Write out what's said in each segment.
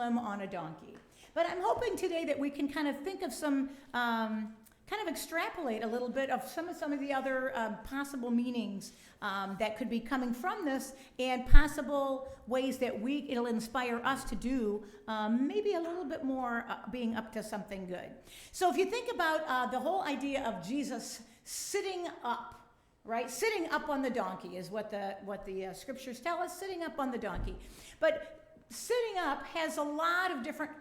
Jerusalem on a donkey. But I'm hoping today that we can kind of think of some, kind of extrapolate a little bit of some of the other possible meanings that could be coming from this, and possible ways that it'll inspire us to do maybe a little bit more being up to something good. So if you think about the whole idea of Jesus sitting up, right? Sitting up on the donkey is what the scriptures tell us, sitting up on the donkey. But sitting up has a lot of different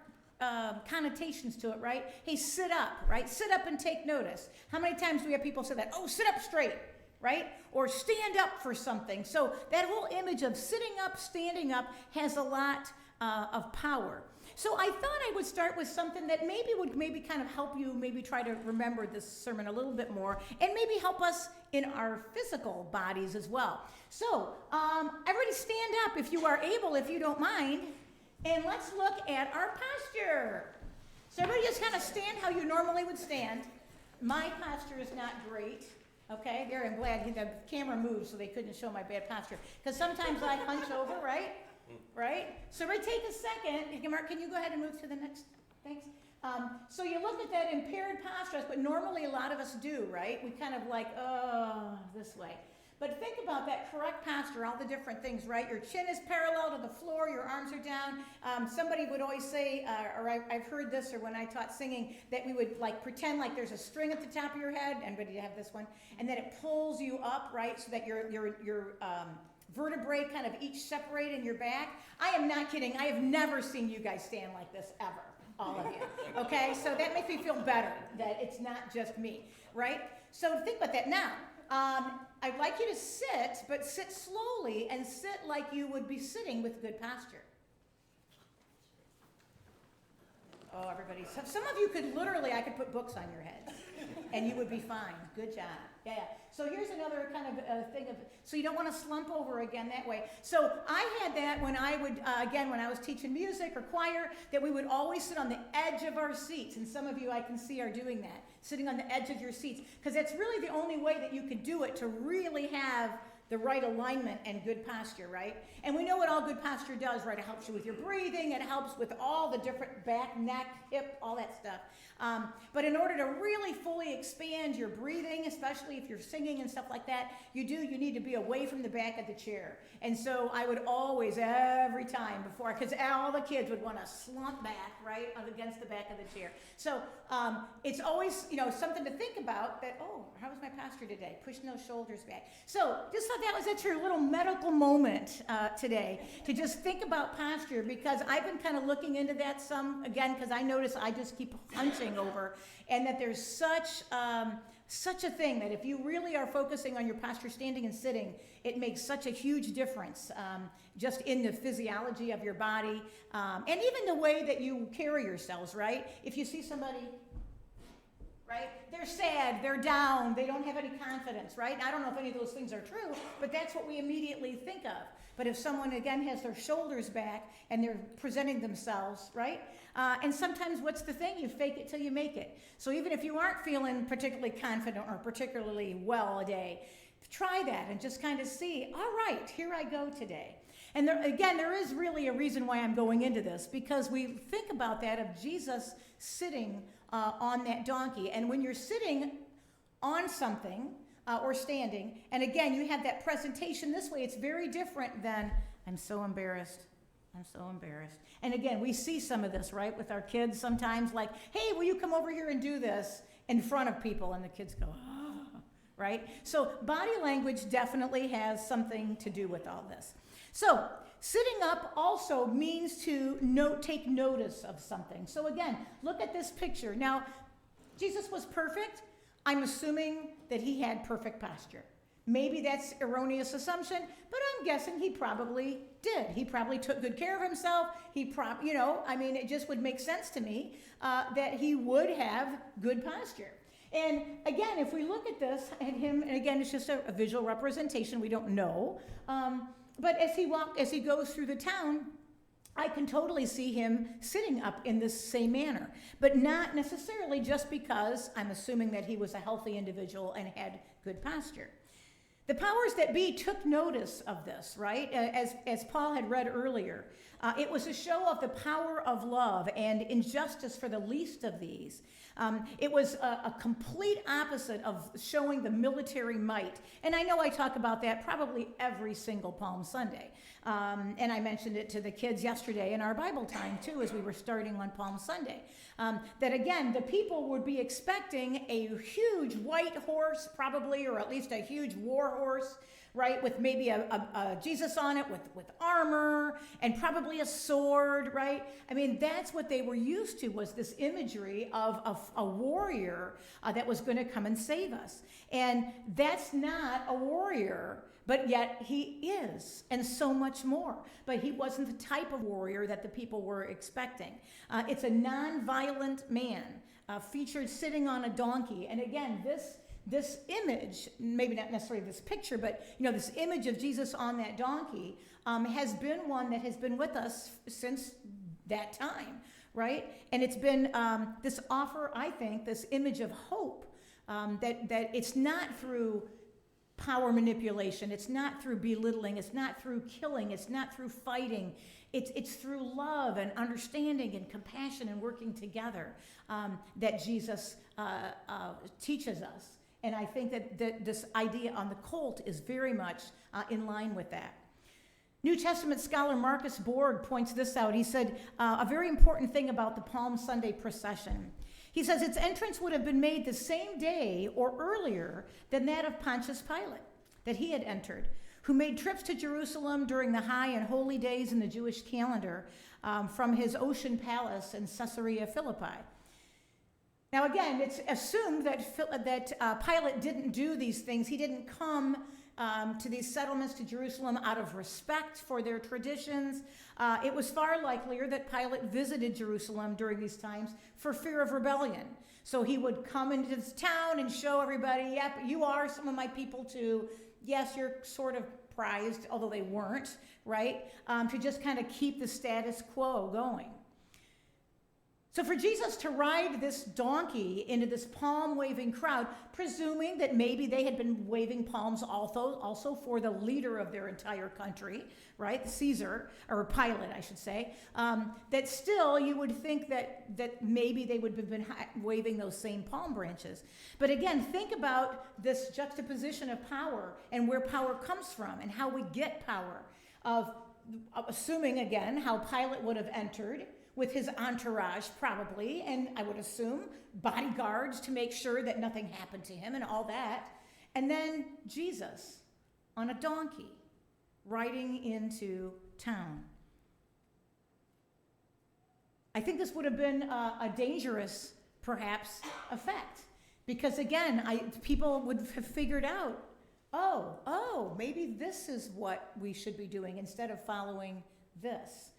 connotations to it, right? Hey, sit up, right? Sit up and take notice. How many times do we have people say that? Oh, sit up straight, right? Or stand up for something. So that whole image of sitting up, standing up has a lot of power. So I thought I would start with something that would kind of help you maybe try to remember this sermon a little bit more, and maybe help us in our physical bodies as well. So everybody stand up if you are able, if you don't mind. And let's look at our posture. So everybody just kind of stand how you normally would stand. My posture is not great. Okay, there, I'm glad the camera moved so they couldn't show my bad posture. Because sometimes I hunch over, right? Right? So everybody take a second. Mark, can you go ahead and move to the next? Thanks. So you look at that impaired posture, but normally a lot of us do, right? We kind of like, this way. But think about that correct posture, all the different things, right? Your chin is parallel to the floor, your arms are down. Somebody would always say, or I've heard this, or when I taught singing, that we would like pretend like there's a string at the top of your head. Anybody have this one? And then it pulls you up, right? So that your vertebrae kind of each separate in your back. I am not kidding. I have never seen you guys stand like this ever, all of you. Okay? So that makes me feel better that it's not just me, right? So think about that. Now, I'd like you to sit, but sit slowly and sit like you would be sitting with good posture. Oh, everybody. Some of you could literally, I could put books on your head and you would be fine. Good job. Yeah. So here's another kind of thing so you don't want to slump over again that way. So I had that when I would, when I was teaching music or choir, that we would always sit on the edge of our seats. And some of you I can see are doing that, sitting on the edge of your seats. Because that's really the only way that you could do it to really have the right alignment and good posture, right? And we know what all good posture does, right? It helps you with your breathing. It helps with all the different back, neck, hip, all that stuff. But in order to really fully expand your breathing, especially if you're singing and stuff like that, you need to be away from the back of the chair. And so I would always, every time before, because all the kids would want to slump back, right, against the back of the chair. So it's always, something to think about that, how was my posture today? Pushing those shoulders back. So just thought that's your little medical moment today, to just think about posture, because I've been kind of looking into that some, again, because I notice I just keep hunching over, and that there's such a thing that if you really are focusing on your posture standing and sitting, it makes such a huge difference just in the physiology of your body, and even the way that you carry yourselves, right? If you see somebody, right, they're sad, they're down, they don't have any confidence, right? And I don't know if any of those things are true, but that's what we immediately think of. But if someone, again, has their shoulders back and they're presenting themselves, right? And sometimes what's the thing? You fake it till you make it. So even if you aren't feeling particularly confident or particularly well a day, try that and just kind of see, all right, here I go today. And there is really a reason why I'm going into this, because we think about that of Jesus sitting on that donkey. And when you're sitting on something or standing, and again, you have that presentation this way, it's very different than, I'm so embarrassed. I'm so embarrassed. And again, we see some of this, right, with our kids sometimes, like, hey, will you come over here and do this in front of people? And the kids go, right? So body language definitely has something to do with all this. So sitting up also means to take notice of something. So again, look at this picture. Now, Jesus was perfect. I'm assuming that he had perfect posture. Maybe that's erroneous assumption, but I'm guessing he probably did. He probably took good care of himself. It just would make sense to me that he would have good posture. And again, if we look at this and him, and again, it's just a visual representation. We don't know. But as he goes through the town, I can totally see him sitting up in this same manner, but not necessarily just because I'm assuming that he was a healthy individual and had good posture. The powers that be took notice of this, right? As Paul had read earlier. It was a show of the power of love and injustice for the least of these. It was a complete opposite of showing the military might. And I know I talk about that probably every single Palm Sunday. And I mentioned it to the kids yesterday in our Bible time, too, as we were starting on Palm Sunday. That, again, the people would be expecting a huge white horse, probably, or at least a huge war horse, right, with maybe a Jesus on it with armor and probably a sword, right? I mean, that's what they were used to, was this imagery of a warrior that was going to come and save us. And that's not a warrior, but yet he is, and so much more. But he wasn't the type of warrior that the people were expecting. It's a non-violent man featured sitting on a donkey. And again, this image, maybe not necessarily this picture, but this image of Jesus on that donkey has been one that has been with us since that time, right? And it's been this offer, I think, this image of hope, that it's not through power manipulation, it's not through belittling, it's not through killing, it's not through fighting, it's through love and understanding and compassion and working together that Jesus teaches us. And I think that this idea on the colt is very much in line with that. New Testament scholar Marcus Borg points this out. He said a very important thing about the Palm Sunday procession. He says its entrance would have been made the same day or earlier than that of Pontius Pilate, that he had entered, who made trips to Jerusalem during the high and holy days in the Jewish calendar from his ocean palace in Caesarea Philippi. Now, again, it's assumed that Pilate didn't do these things. He didn't come to these settlements to Jerusalem out of respect for their traditions. It was far likelier that Pilate visited Jerusalem during these times for fear of rebellion. So he would come into this town and show everybody, yep, you are some of my people too. Yes, you're sort of prized, although they weren't, right? To just kind of keep the status quo going. So for Jesus to ride this donkey into this palm-waving crowd, presuming that maybe they had been waving palms also for the leader of their entire country, right, Caesar, or Pilate, I should say, that still you would think that maybe they would have been waving those same palm branches. But again, think about this juxtaposition of power and where power comes from and how we get power, of assuming, again, how Pilate would have entered with his entourage probably, and I would assume bodyguards to make sure that nothing happened to him and all that. And then Jesus on a donkey riding into town. I think this would have been a dangerous, perhaps, effect. Because again, people would have figured out, oh, maybe this is what we should be doing instead of following this.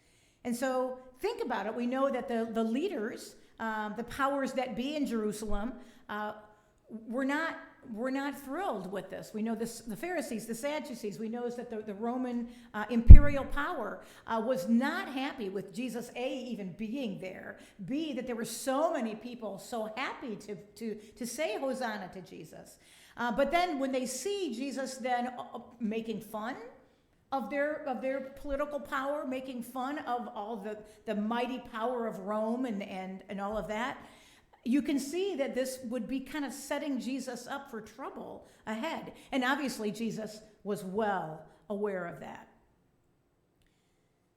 And so think about it. We know that the leaders, the powers that be in Jerusalem, were not thrilled with this. We know this, the Pharisees, the Sadducees. We know that the Roman imperial power was not happy with Jesus, A, even being there, B, that there were so many people so happy to say Hosanna to Jesus. But then when they see Jesus then making fun of their political power, making fun of all the mighty power of Rome and all of that, you can see that this would be kind of setting Jesus up for trouble ahead. And obviously Jesus was well aware of that.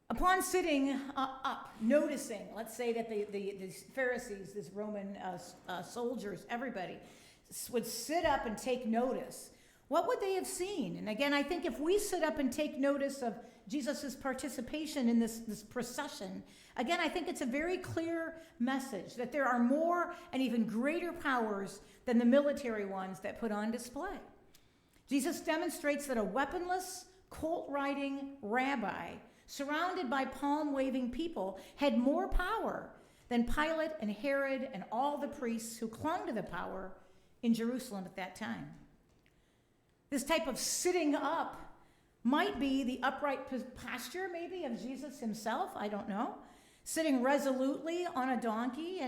Upon sitting up, noticing, let's say that the Pharisees, these Roman soldiers, everybody, would sit up and take notice, what would they have seen? And again, I think if we sit up and take notice of Jesus' participation in this procession, again, I think it's a very clear message that there are more and even greater powers than the military ones that put on display. Jesus demonstrates that a weaponless, colt-riding rabbi surrounded by palm-waving people had more power than Pilate and Herod and all the priests who clung to the power in Jerusalem at that time. This type of sitting up might be the upright posture, maybe, of Jesus himself. I don't know. Sitting resolutely on a donkey,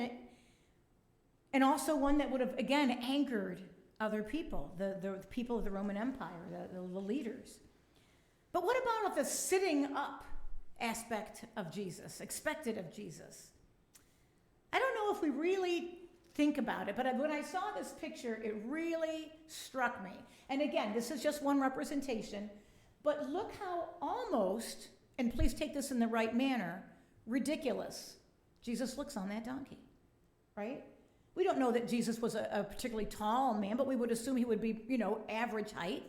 and also one that would have, again, anchored other people, the people of the Roman Empire, the leaders. But what about the sitting up aspect of Jesus, expected of Jesus? I don't know if we really think about it, but when I saw this picture, it really struck me. And again, this is just one representation, but look how almost, and please take this in the right manner, ridiculous Jesus looks on that donkey, right? We don't know that Jesus was a particularly tall man, but we would assume he would be, average height.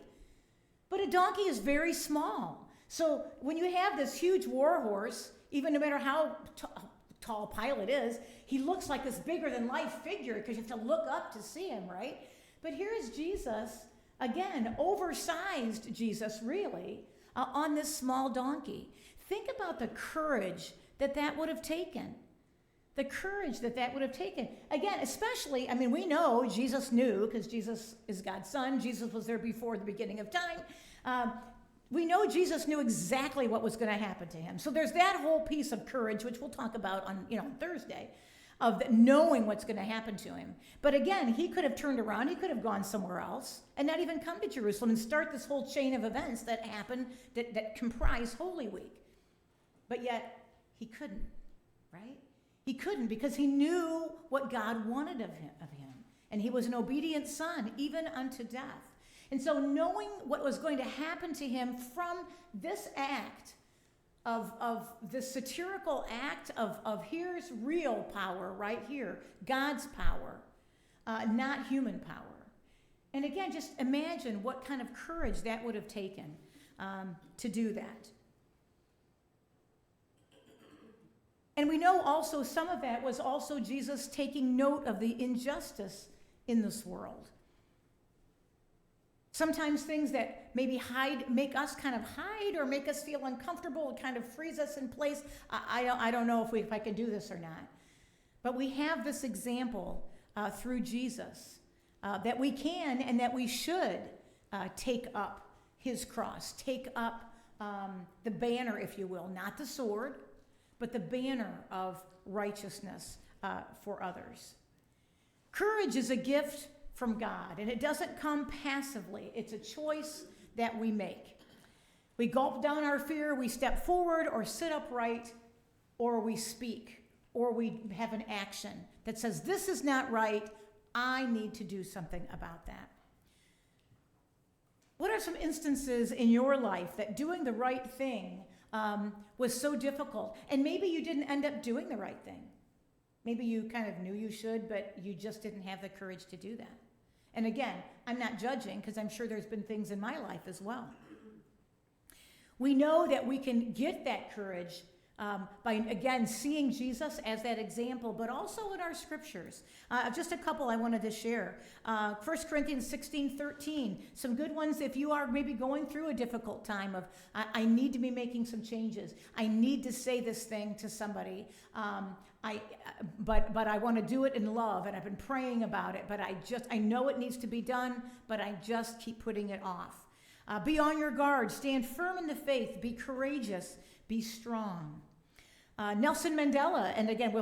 But a donkey is very small. So when you have this huge war horse, even no matter how tall Pilate is, he looks like this bigger than life figure because you have to look up to see him, right? But here is Jesus, again, oversized Jesus, really, on this small donkey. Think about the courage that would have taken. The courage that would have taken. Again, especially, we know Jesus knew, because Jesus is God's son. Jesus was there before the beginning of time. We know Jesus knew exactly what was going to happen to him. So there's that whole piece of courage, which we'll talk about on Thursday, of knowing what's going to happen to him. But again, he could have turned around. He could have gone somewhere else and not even come to Jerusalem and start this whole chain of events that happen that comprise Holy Week. But yet, he couldn't, right? He couldn't, because he knew what God wanted of him. And he was an obedient son, even unto death. And so knowing what was going to happen to him from this act of this satirical act of here's real power right here, God's power, not human power. And again, just imagine what kind of courage that would have taken to do that. And we know also some of that was also Jesus taking note of the injustice in this world. Sometimes things that maybe make us kind of hide or make us feel uncomfortable and kind of freeze us in place. I don't know if I can do this or not. But we have this example through Jesus that we can and that we should take up his cross, take up the banner, if you will, not the sword, but the banner of righteousness for others. Courage is a gift from God, and it doesn't come passively. It's a choice that we make. We gulp down our fear, we step forward or sit upright, or we speak, or we have an action that says, this is not right, I need to do something about that. What are some instances in your life that doing the right thing was so difficult, and maybe you didn't end up doing the right thing? Maybe you kind of knew you should, but you just didn't have the courage to do that. And again, I'm not judging, because I'm sure there's been things in my life as well. We know that we can get that courage by, again, seeing Jesus as that example, but also in our scriptures. Just a couple I wanted to share. 1 Corinthians 16:13, some good ones if you are maybe going through a difficult time of, I need to be making some changes. I need to say this thing to somebody. But I want to do it in love, and I've been praying about it, but I know it needs to be done, but I just keep putting it off. Be on your guard, stand firm in the faith, be courageous, be strong. Nelson Mandela, and again,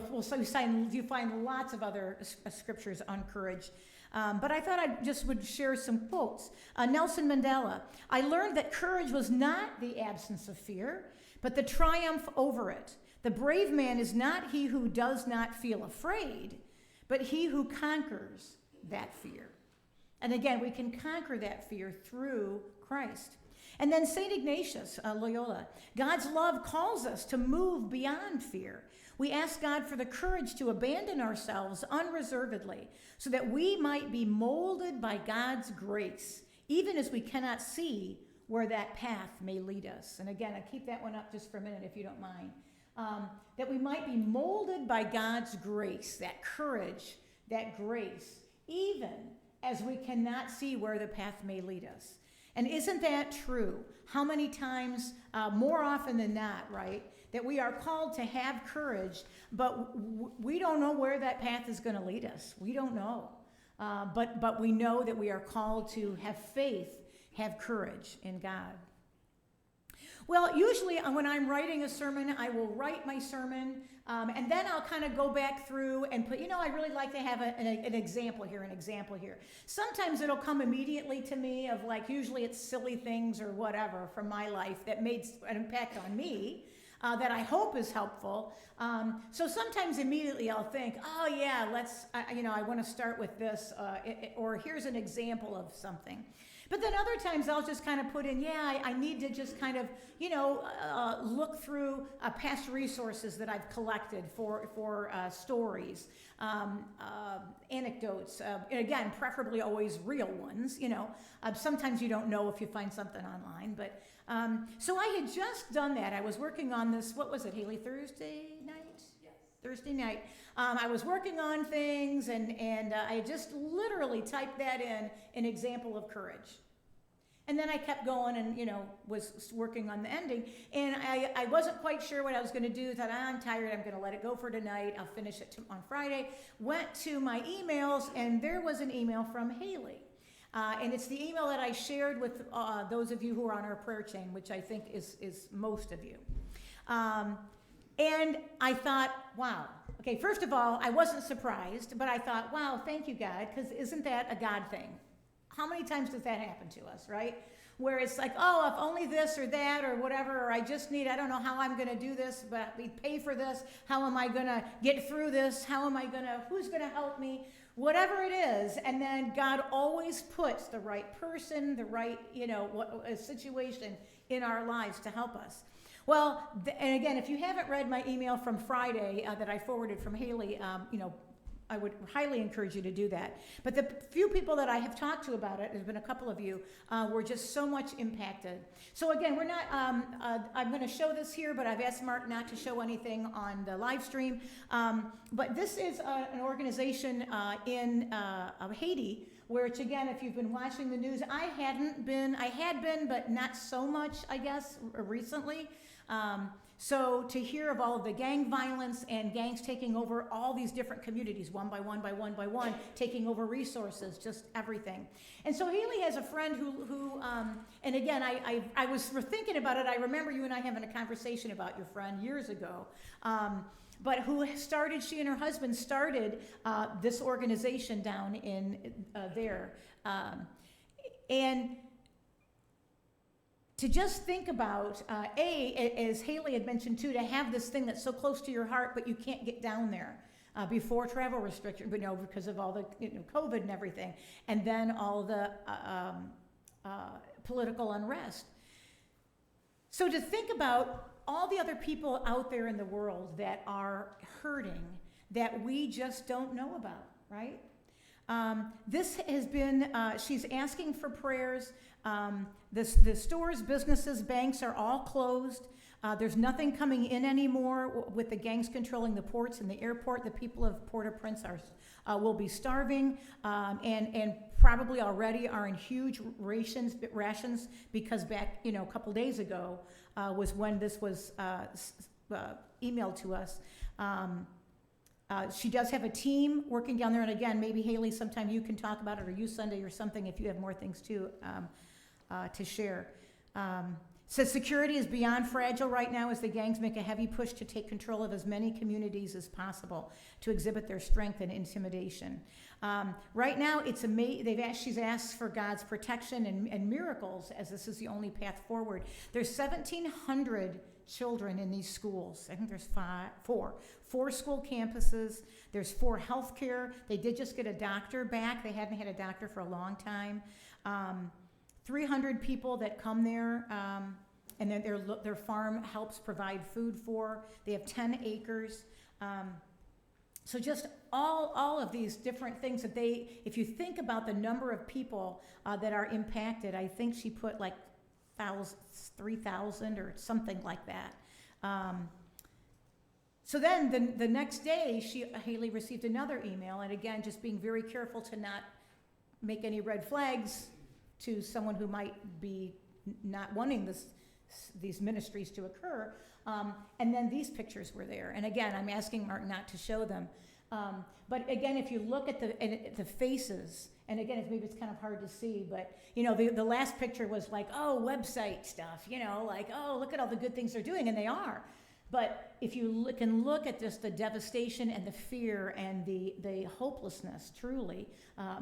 you find lots of other scriptures on courage, but I thought I just would share some quotes. Nelson Mandela, I learned that courage was not the absence of fear, but the triumph over it. The brave man is not he who does not feel afraid, but he who conquers that fear. And again, we can conquer that fear through Christ. And then St. Ignatius, Loyola, God's love calls us to move beyond fear. We ask God for the courage to abandon ourselves unreservedly so that we might be molded by God's grace, even as we cannot see where that path may lead us. And again, I keep that one up just for a minute if you don't mind. That we might be molded by God's grace, that courage, that grace, even as we cannot see where the path may lead us. And isn't that true? How many times, more often than not, right, that we are called to have courage, but we don't know where that path is going to lead us. We don't know. But we know that we are called to have faith, have courage in God. Well, usually when I'm writing a sermon, I will write my sermon, and then I'll kind of go back through and put, I really like to have an example here, an example here. Sometimes it'll come immediately to me of like, usually it's silly things or whatever from my life that made an impact on me. That I hope is helpful. So sometimes immediately I'll think, oh yeah, I want to start with this, or here's an example of something. But then other times I'll just kind of put in, I need to just kind of, look through past resources that I've collected for stories, anecdotes, and again, preferably always real ones, Sometimes you don't know if you find something online, but so I had just done that. I was working on this, what was it, Haley, Thursday night? Yes. Thursday night. I was working on things, and I just literally typed that in, an example of courage. And then I kept going and, was working on the ending. And I wasn't quite sure what I was going to do. Thought, I'm tired. I'm going to let it go for tonight. I'll finish it on Friday. Went to my emails, and there was an email from Haley. And it's the email that I shared with those of you who are on our prayer chain, which I think is most of you. And I thought, wow. Okay, first of all, I wasn't surprised, but I thought, wow, thank you, God, because isn't that a God thing? How many times does that happen to us, right? Where it's like, oh, if only this or that or whatever, or I don't know how I'm going to do this, but we pay for this. How am I going to get through this? Who's going to help me? Whatever it is, and then God always puts the right person, the right, situation in our lives to help us. Well, and again, if you haven't read my email from Friday that I forwarded from Haley, I would highly encourage you to do that. But the few people that I have talked to about it, there's been a couple of you, were just so much impacted. So again, we're not, I'm going to show this here, but I've asked Mark not to show anything on the live stream. But this is an organization in Haiti, which again, if you've been watching the news, I had been, but not so much, I guess, recently. So to hear of all of the gang violence and gangs taking over all these different communities, one by one, taking over resources, just everything. And so Haley has a friend who and again, I was thinking about it. I remember you and I having a conversation about your friend years ago. But she and her husband started this organization down in there. And to just think about, as Haley had mentioned too, to have this thing that's so close to your heart, but you can't get down there before travel restrictions, because of all the COVID and everything, and then all the political unrest. So to think about all the other people out there in the world that are hurting that we just don't know about, right? This has been, she's asking for prayers. The stores, businesses, banks are all closed. There's nothing coming in anymore with the gangs controlling the ports and the airport. The people of Port-au-Prince will be starving and probably already are in huge rations because back, a couple days ago was when this was emailed to us. She does have a team working down there, and again, maybe Haley, sometime you can talk about it, or you Sunday or something if you have more things to share. Says security is beyond fragile right now as the gangs make a heavy push to take control of as many communities as possible to exhibit their strength and intimidation. Right now, she's asked for God's protection and miracles, as this is the only path forward. There's 1,700 children in these schools. I think there's four school campuses. There's 4 healthcare. They did just get a doctor back. They hadn't had a doctor for a long time. 300 people that come there, and then their farm helps provide food for. They have 10 acres. So just all of these different things that if you think about the number of people that are impacted, I think she put like 3,000 or something like that. So then the next day, Haley received another email, and again, just being very careful to not make any red flags to someone who might be not wanting these ministries to occur. And then these pictures were there. And again, I'm asking Mark not to show them. But again, if you look at the faces And again, maybe it's kind of hard to see, but, the last picture was like, oh, website stuff, like, oh, look at all the good things they're doing, and they are. But if you can look at just the devastation and the fear and the hopelessness, truly,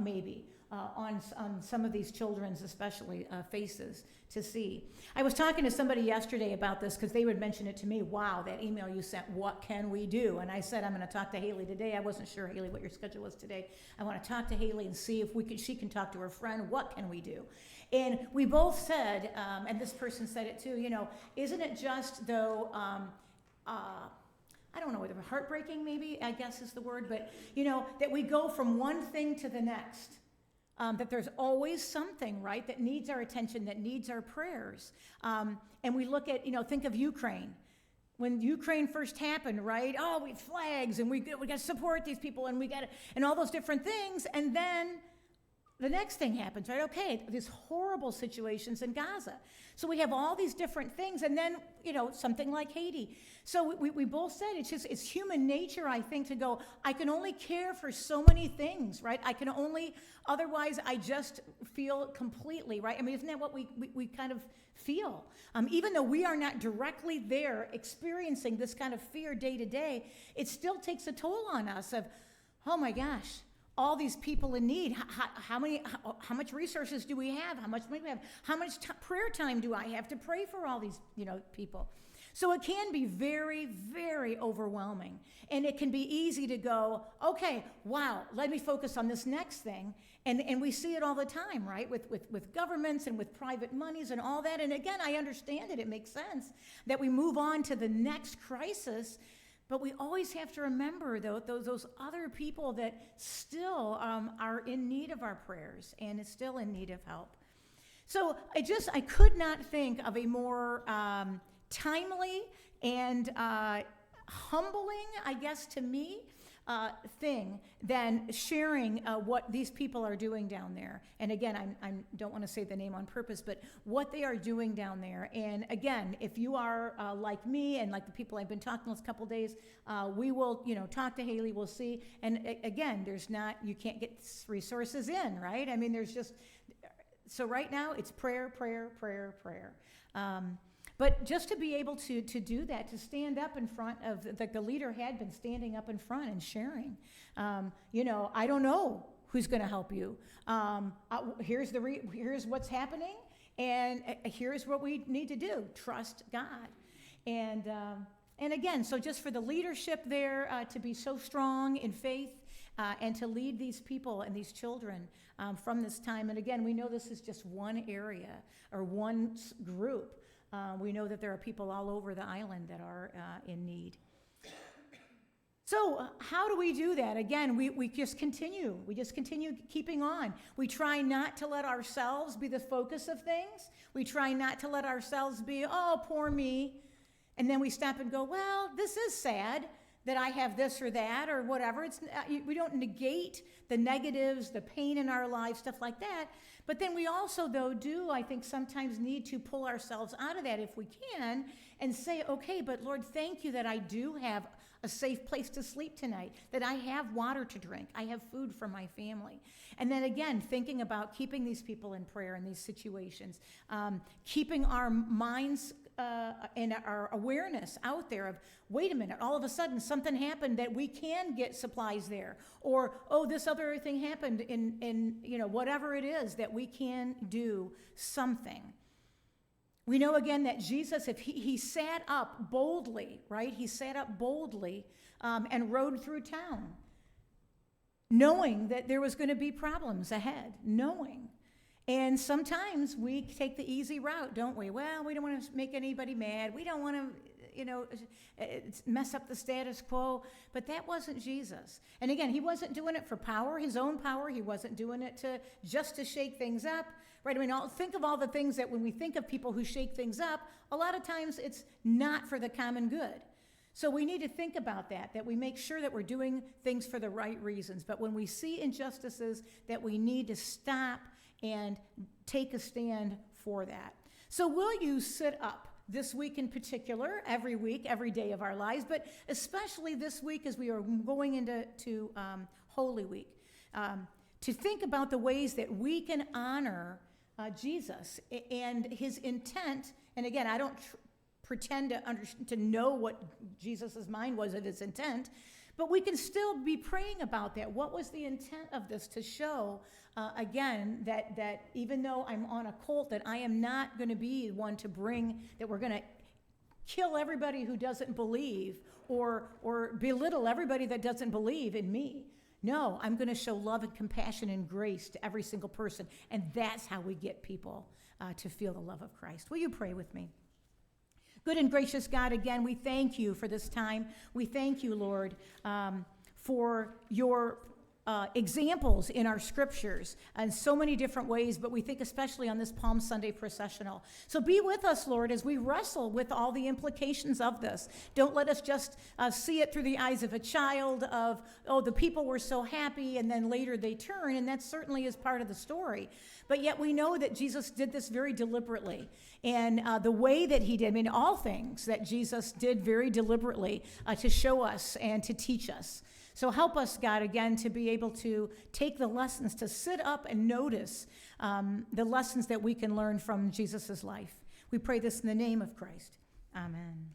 maybe, on some of these children's especially faces to see. I was talking to somebody yesterday about this because they would mention it to me. Wow, that email you sent, what can we do? And I said, I'm going to talk to Haley today. I wasn't sure, Haley, what your schedule was today. I want to talk to Haley and see if she can talk to her friend. What can we do? And we both said, and this person said it too, isn't it just though, I don't know whether heartbreaking maybe, I guess is the word, but that we go from one thing to the next. That there's always something, right, that needs our attention, that needs our prayers. And we look at, think of Ukraine. When Ukraine first happened, right, oh, we have flags, and we got to support these people, and and all those different things, and then the next thing happens, right? Okay, these horrible situations in Gaza. So we have all these different things, and then, something like Haiti. So we both said it's human nature, I think, to go, I can only care for so many things, right? Otherwise I just feel completely, right? I mean, isn't that what we kind of feel? Even though we are not directly there experiencing this kind of fear day to day, it still takes a toll on us of, oh my gosh, all these people in need. How much resources do we have? How much money do we have? How much prayer time do I have to pray for all these, people? So it can be very, very overwhelming. And it can be easy to go, okay, wow, let me focus on this next thing. And we see it all the time, right? With governments and with private monies and all that. And again, I understand it. It makes sense that we move on to the next crisis. But we always have to remember, though, those other people that still are in need of our prayers and is still in need of help. So I could not think of a more timely and humbling, I guess, to me, thing than sharing what these people are doing down there. And again, I don't want to say the name on purpose, but what they are doing down there. And again, if you are like me and like the people I've been talking to this couple days, we will, talk to Haley, we'll see. And again, you can't get resources in, right? I mean, so right now it's prayer, prayer, prayer, prayer. But just to be able to do that, to stand up in front of, the leader had been standing up in front and sharing, I don't know who's going to help you. Here's what's happening, and here's what we need to do. Trust God. And again, so just for the leadership there to be so strong in faith and to lead these people and these children from this time. And again, we know this is just one area or one group. We know that there are people all over the island that are in need. So how do we do that? Again, we just continue. We just continue keeping on. We try not to let ourselves be the focus of things. We try not to let ourselves be, oh, poor me. And then we stop and go, well, this is sad that I have this or that or whatever. We don't negate the negatives, the pain in our lives, stuff like that. But then we also, though, I think, sometimes need to pull ourselves out of that if we can and say, okay, but Lord, thank you that I do have a safe place to sleep tonight, that I have water to drink, I have food for my family. And then again, thinking about keeping these people in prayer in these situations, keeping our minds and our awareness out there of, wait a minute, all of a sudden something happened that we can get supplies there. Or, oh, this other thing happened in whatever it is, that we can do something. We know again that Jesus, if he sat up boldly, right? He sat up boldly and rode through town, knowing that there was going to be problems ahead, knowing. And sometimes we take the easy route, don't we? Well, we don't want to make anybody mad. We don't want to, mess up the status quo. But that wasn't Jesus. And again, he wasn't doing it for power, his own power. He wasn't doing it just to shake things up, right? I mean, think of all the things that when we think of people who shake things up, a lot of times it's not for the common good. So we need to think about that we make sure that we're doing things for the right reasons. But when we see injustices, that we need to stop and take a stand for that. So will you sit up this week in particular, every week, every day of our lives, but especially this week as we are going into Holy Week, to think about the ways that we can honor Jesus and his intent. And again, I don't pretend to know what Jesus' mind was of his intent, but we can still be praying about that. What was the intent of this? To show, again, that even though I'm on a cult, that I am not going to be one to bring, that we're going to kill everybody who doesn't believe or belittle everybody that doesn't believe in me. No, I'm going to show love and compassion and grace to every single person, and that's how we get people to feel the love of Christ. Will you pray with me? Good and gracious God, again, we thank you for this time. We thank you, Lord, for your examples in our scriptures in so many different ways, but we think especially on this Palm Sunday processional. So be with us, Lord, as we wrestle with all the implications of this. Don't let us just see it through the eyes of a child of, oh, the people were so happy, and then later they turn, and that certainly is part of the story. But yet we know that Jesus did this very deliberately. And the way that he did, I mean, all things that Jesus did very deliberately to show us and to teach us. So help us, God, again, to be able to take the lessons, to sit up and notice the lessons that we can learn from Jesus' life. We pray this in the name of Christ. Amen.